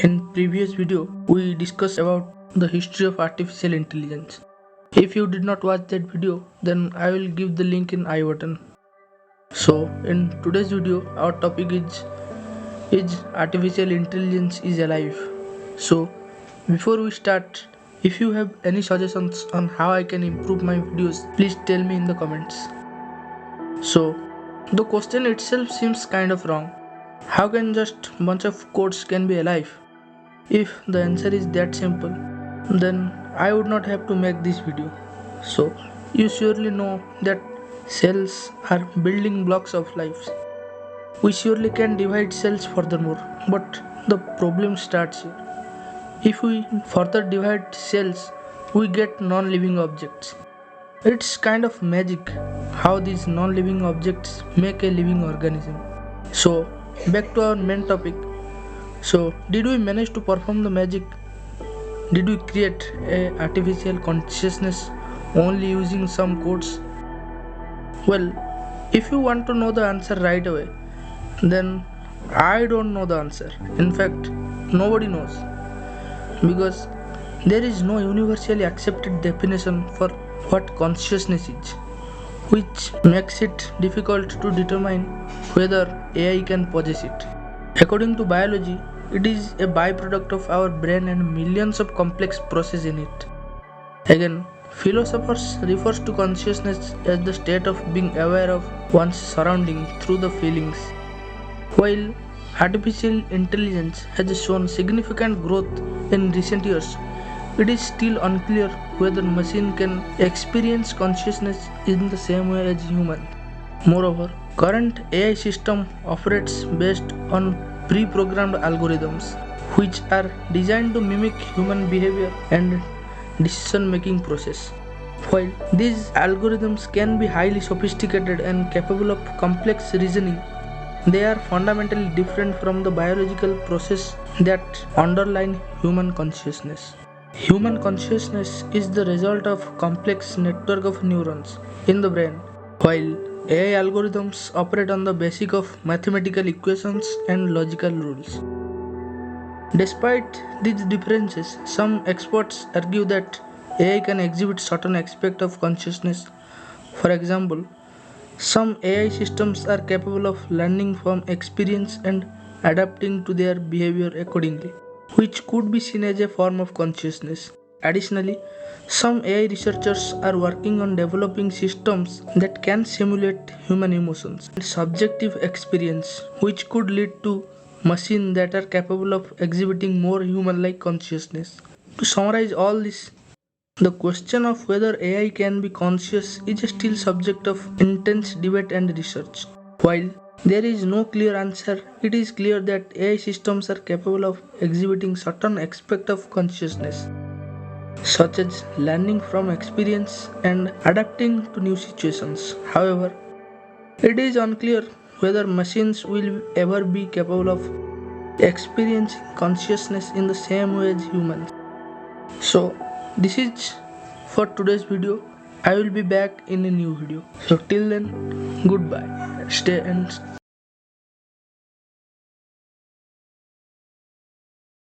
In previous video, we discussed about the history of artificial intelligence. If you did not watch that video, then I will give the link in I button. So in today's video, our topic is artificial intelligence is alive. So before we start, if you have any suggestions on how I can improve my videos, please tell me in the comments. So the question itself seems kind of wrong. How can just bunch of codes can be alive? If the answer is that simple, then I would not have to make this video. So, you surely know that cells are building blocks of life. We surely can divide cells furthermore, but the problem starts here. If we further divide cells, we get non-living objects. It's kind of magic how these non-living objects make a living organism. So, back to our main topic. So, did we manage to perform the magic? Did we create a artificial consciousness only using some codes? Well, if you want to know the answer right away, then I don't know the answer. In fact, nobody knows. Because there is no universally accepted definition for what consciousness is, which makes it difficult to determine whether AI can possess it. According to biology, it is a byproduct of our brain and millions of complex processes in it. Again, philosophers refers to consciousness as the state of being aware of one's surrounding through the feelings. While artificial intelligence has shown significant growth in recent years, it is still unclear whether machine can experience consciousness in the same way as human. Moreover, current AI system operates based on pre-programmed algorithms which are designed to mimic human behavior and decision-making process. While these algorithms can be highly sophisticated and capable of complex reasoning, they are fundamentally different from the biological process that underlie human consciousness. Human consciousness is the result of complex network of neurons in the brain, while AI algorithms operate on the basis of mathematical equations and logical rules. Despite these differences, some experts argue that AI can exhibit certain aspects of consciousness. For example, some AI systems are capable of learning from experience and adapting to their behavior accordingly, which could be seen as a form of consciousness. Additionally, some AI researchers are working on developing systems that can simulate human emotions and subjective experience, which could lead to machines that are capable of exhibiting more human like consciousness. To summarize all this, the question of whether AI can be conscious is still subject of intense debate and research. While there is no clear answer, it is clear that AI systems are capable of exhibiting certain aspects of consciousness, such as learning from experience and adapting to new situations. However, it is unclear whether machines will ever be capable of experiencing consciousness in the same way as humans. So, this is for today's video. I will be back in a new video. So, till then, goodbye. Stay and